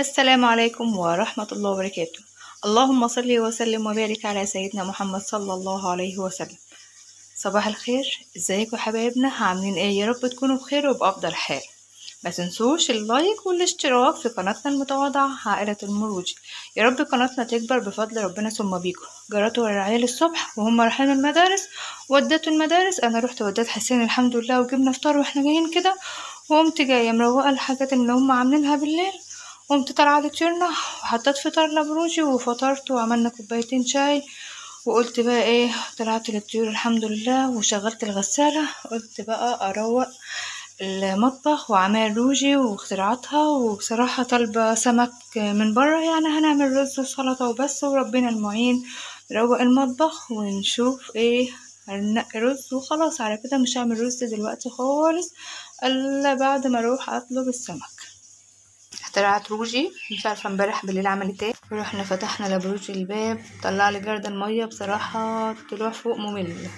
السلام عليكم ورحمة الله وبركاته. اللهم صل وسلم وبارك على سيدنا محمد صلى الله عليه وسلم. صباح الخير، ازيكم حبايبنا؟ عاملين ايه؟ يا رب تكونوا بخير وبأفضل حال. ما تنسوش اللايك والاشتراك في قناتنا المتواضعة عائلة المروجي. يا رب قناتنا تكبر بفضل ربنا ثم بيكم. جراتوا العيال الصبح وهم رايحين المدارس، وديتوا المدارس. انا رحت وديت حسين الحمد لله، وجبنا فطار واحنا جايين كده، وقمت جايه مروقه الحاجات اللي هم عاملينها بالليل، قمت طالعه لطيرنا وحطيت فطار لبروجي وفطرت وعملنا كوبايتين شاي. وقلت بقى ايه، طلعت للطيور الحمد لله وشغلت الغسالة. قلت بقى اروق المطبخ وعمال روجي واختراعاتها. وبصراحة طالبة سمك من برا، يعني هنعمل رز وسلطة وبس وربنا المعين. نروق المطبخ ونشوف ايه، هننقي رز وخلاص. على كده مش هعمل رز دلوقتي خالص الا بعد ما اروح اطلب السمك. اخترعت روجي، مش عارفه امبارح بالليل عملت ايه. رحنا فتحنا لبروجي الباب، طلع لي جردل ميه، بصراحه طلوع فوق ممل.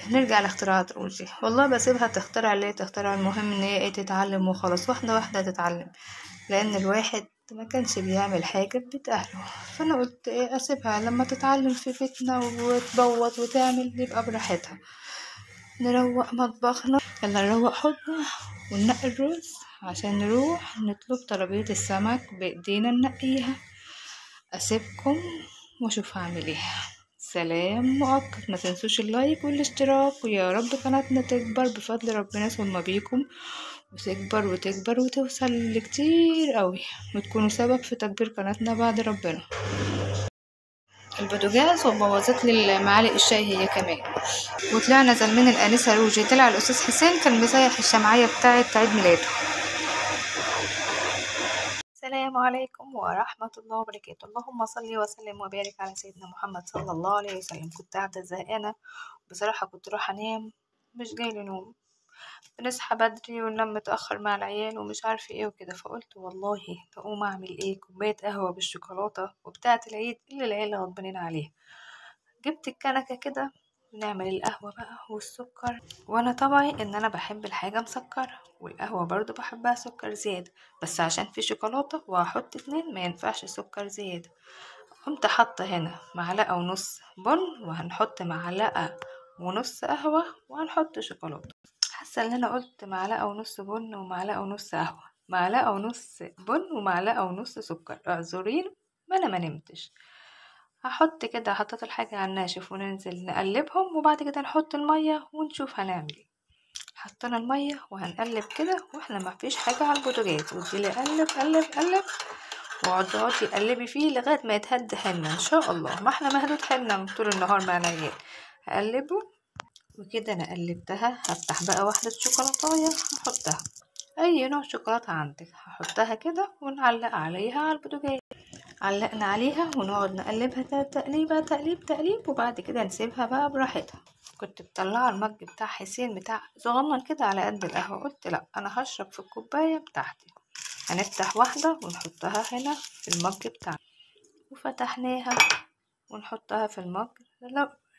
نرجع لاختراعات روجي. والله بسيبها تخترع اللي تخترع، المهم ان هي ايه، تتعلم وخلاص، واحده واحده تتعلم. لان الواحد ما كانش بيعمل حاجه ببيت اهله، فانا قلت ايه، اسيبها لما تتعلم في بيتنا وتبوظ وتعمل يبقى براحتها. نروق مطبخنا، يلا نروق حوضنا وننقي الرز عشان نروح نطلب طلبية السمك بإيدينا ننقيها. أسيبكم وأشوف هعمل ايه. سلام مؤقت. ما تنسوش اللايك والاشتراك، ويا رب قناتنا تكبر بفضل ربنا ثم بيكم، وتكبر وتكبر وتوصل لكتير قوي، وتكونوا سبب في تكبير قناتنا بعد ربنا. البوتاجاز وبوظت لي معالق الشاي هي كمان. وطلعنا زلمين الآنسة روجي، طلع الأستاذ حسين كان مسيح الشمعية بتاعة عيد ميلاده. السلام عليكم ورحمة الله وبركاته. اللهم صل وسلم وبارك على سيدنا محمد صلى الله عليه وسلم. كنت قاعدة زهقانة بصراحة، كنت رايحة انام، مش جايلي نوم. بنصحى بدري وننام متأخر مع العيال ومش عارفة ايه وكده، فقلت والله تقوم اعمل ايه، كوباية قهوة بالشوكولاتة وبتاعة العيد اللي العيلة غضبانين عليها. جبت الكنكة كده ونعمل القهوة بقى والسكر. وانا طبعي ان انا بحب الحاجة مسكرة، والقهوة برضو بحبها سكر زيادة، بس عشان في شوكولاتة وهحط 2 ما ينفعش سكر زيادة. قمت حاطة هنا معلقة ونص بن، وهنحط معلقة ونص قهوة، وهنحط شوكولاتة. حاسة ان انا قلت معلقة ونص بن ومعلقة ونص قهوة، معلقة ونص بن ومعلقة ونص سكر، اعذرين ما انا ما نمتش. هحط كده، حطيت الحاجة على الناشف وننزل نقلبهم، وبعد كده نحط المية ونشوف هنعمل ايه. حطينا المية وهنقلب كده، واحنا ما فيش حاجة على البوتاجاز، وتجيلي قلب قلب قلب، واقعدي قلبي فيه لغاية ما يتهد حنة ان شاء الله. ما احنا مهدود حنة طول النهار مع العيال. هقلبه وكده. انا قلبتها، هفتح بقى واحدة شوكولاتاية هحطها، اي نوع شوكولاتة عندك هحطها كده، ونعلق عليها على البوتاجاز. علقنا عليها ونقعد نقلبها تقليبة تقليب تقليب، وبعد كده نسيبها بقى براحتها. كنت مطلعه المج بتاع حسين بتاع صغنن كده على قد القهوة، قلت لا انا هشرب في الكوباية بتاعتي. هنفتح واحدة ونحطها هنا في المج بتاعنا، وفتحناها ونحطها في المج.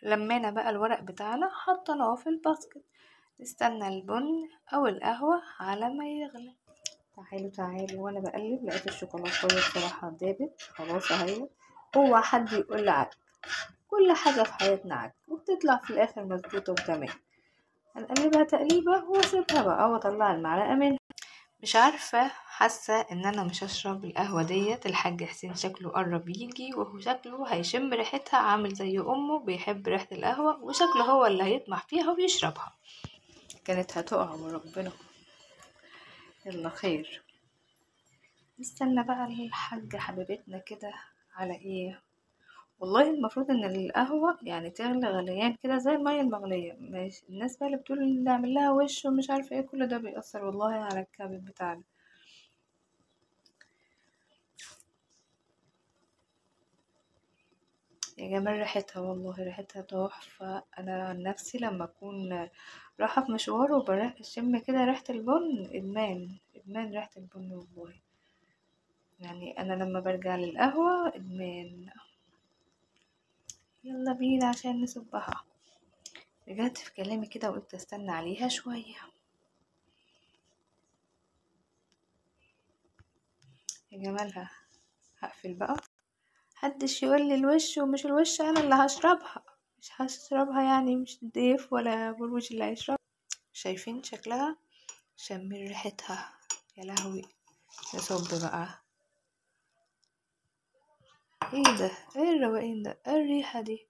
لمينا بقى الورق بتاعنا حطيناه في الباسكت، نستنى البن او القهوة على ما يغلي. تعالوا وانا بقلب لقيت الشوكولاته بصراحه دابت خلاص اهي. هو حد يقول لي عك؟ كل حاجه في حياتنا عك وبتطلع في الاخر مظبوطه وتمام. هنقلبها تقليبه واسيبها بقى واطلع المعلقه منها. مش عارفه، حاسه ان انا مش هشرب القهوه ديت. الحاج حسين شكله قرب يجي، وهو شكله هيشم ريحتها، عامل زي امه بيحب ريحه القهوه، وشكله هو اللي هيطمح فيها ويشربها. كانت هتقع وربنا. يلا خير. نستنى بقى الحاجة حبيبتنا كده على ايه. والله المفروض ان القهوة يعني تغلي غليان كده زي المية المغلية. ماشي، الناس بقى اللي بتقول نعمل لها وش ومش عارفة ايه، كل ده بيأثر والله على الكبد بتاعنا. يا جمال ريحتها، والله ريحتها تحفة. انا عن نفسي لما اكون رايحة في مشوار وبشم كده ريحة البن، ادمان ادمان ريحة البن والله. يعني انا لما برجع للقهوة ادمان. يلا بينا عشان نصبها. رجعت في كلامي كده وقلت استنى عليها شوية. يا جمالها. هقفل بقى، محدش يقول لي الوش ومش الوش، انا اللي هشربها، مش هشربها يعني، مش الضيف ولا بروج اللي هيشرب. شايفين شكلها؟ شمين ريحتها، يا لهوي. نصب بقى. ايه ده؟ ايه الروقان ده؟ ايه الريحة دي؟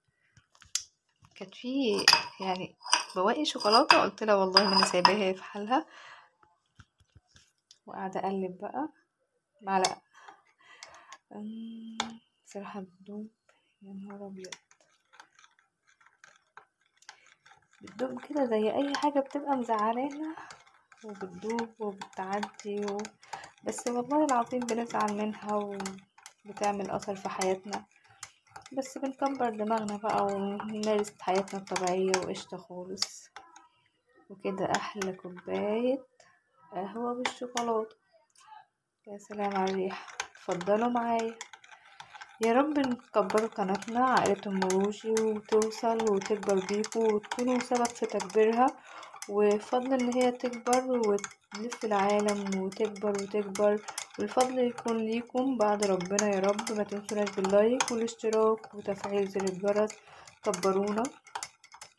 كانت في يعني بواقي شوكولاتة، قلت لها والله ما انا سايباها في حالها، وقاعدة اقلب بقى معلقة. بصراحة بتدوب، يا نهار ابيض، بتدوب كده زي اي حاجة بتبقى مزعلانا، وبتدوب وبتعدي بس والله العظيم بنزعل منها وبتعمل اثر في حياتنا، بس بنكبر دماغنا بقى ونمارس حياتنا الطبيعية وقشطة خالص. وكده احلى كوباية قهوة بالشوكولاتة. يا سلام على الريحة. اتفضلوا معايا. يا رب نكبروا قناتنا عائلة ام روجي وتوصل وتكبر بيكوا وتكونوا سبب في تكبيرها، وفضل ان هي تكبر وتلف العالم وتكبر وتكبر، والفضل يكون ليكم بعد ربنا يا رب. ما تنسوناش باللايك والاشتراك وتفعيل زر الجرس، كبرونا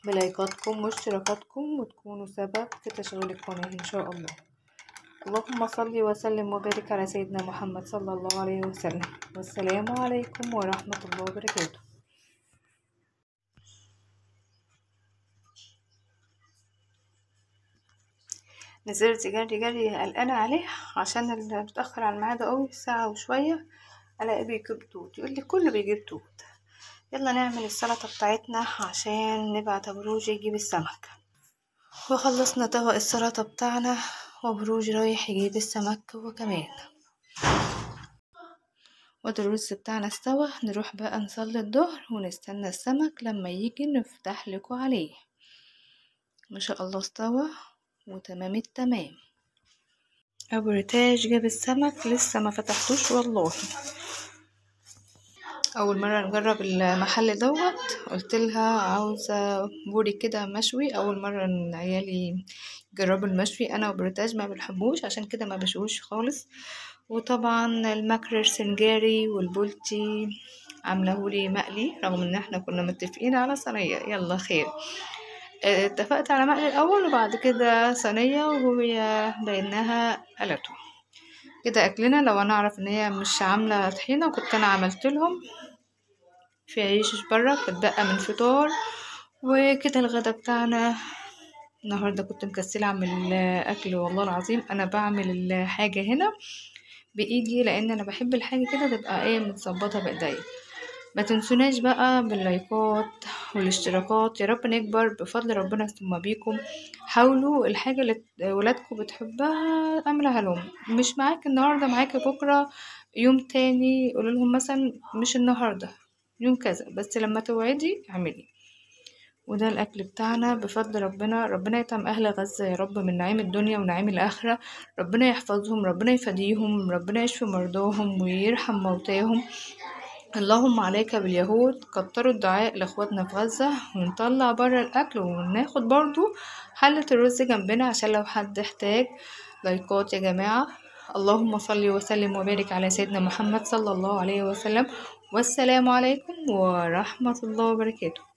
بلايكاتكم واشتراكاتكم وتكونوا سبب في تشغيل القناة ان شاء الله. اللهم صل وسلم وبارك على سيدنا محمد صلى الله عليه وسلم، والسلام عليكم ورحمة الله وبركاته. نزلت جري قلقانة عليه عشان متأخر على الميعاد قوي، ساعة وشوية الاقي بيجيب توت، يقول لي كله بيجيب توت. يلا نعمل السلطة بتاعتنا عشان نبعت بروج يجيب السمك. وخلصنا طبق السلطة بتاعنا وبروج رايح يجيب السمك هو كمان. وده الرز بتاعنا استوى، نروح بقى نصلي الظهر ونستنى السمك لما يجي نفتح لكم عليه. ما شاء الله استوى وتمام التمام. ابو ريتاج جاب السمك لسه ما فتحتوش والله، اول مره نجرب المحل دوت. قلت لها عاوزه بوري كده مشوي، اول مره ان عيالي يجربوا المشوي، انا وبريتاج ما بنحبوش عشان كده ما بشوش خالص. وطبعا المكرر سنجاري والبولتي عاملهولي مقلي، رغم ان احنا كنا متفقين على صينيه. يلا خير، اتفقت على مقلي الاول وبعد كده صينيه، وهي بينها قلته كده اكلنا. لو انا اعرف ان هي مش عامله طحينه كنت انا عملت لهم في عيش بره اتبقى من فطار. وكده الغدا بتاعنا النهارده. كنت مكسله اعمل اكل والله العظيم، انا بعمل الحاجه هنا بايدي لان انا بحب الحاجه كده تبقى ايه متظبطه بايديا. ما تنسوناش بقى باللايكات والاشتراكات، يا رب نكبر بفضل ربنا ثم بيكم. حاولوا الحاجة اللي ولادكم بتحبها اعملها لهم، مش معاك النهاردة معاك بكرة يوم تاني، قولوا لهم مثلا مش النهاردة يوم كذا، بس لما توعدي اعملي. وده الاكل بتاعنا بفضل ربنا. ربنا يطعم اهل غزة يا رب من نعيم الدنيا ونعيم الاخرة، ربنا يحفظهم، ربنا يفديهم، ربنا يشفي مرضاهم ويرحم موتاهم. اللهم عليك باليهود، كتروا الدعاء لاخواتنا في غزة، ونطلع برا الاكل وناخد برضو حلة الرز جنبنا عشان لو حد احتاج. لايكات يا جماعة. اللهم صل وسلم وبارك على سيدنا محمد صلى الله عليه وسلم، والسلام عليكم ورحمة الله وبركاته.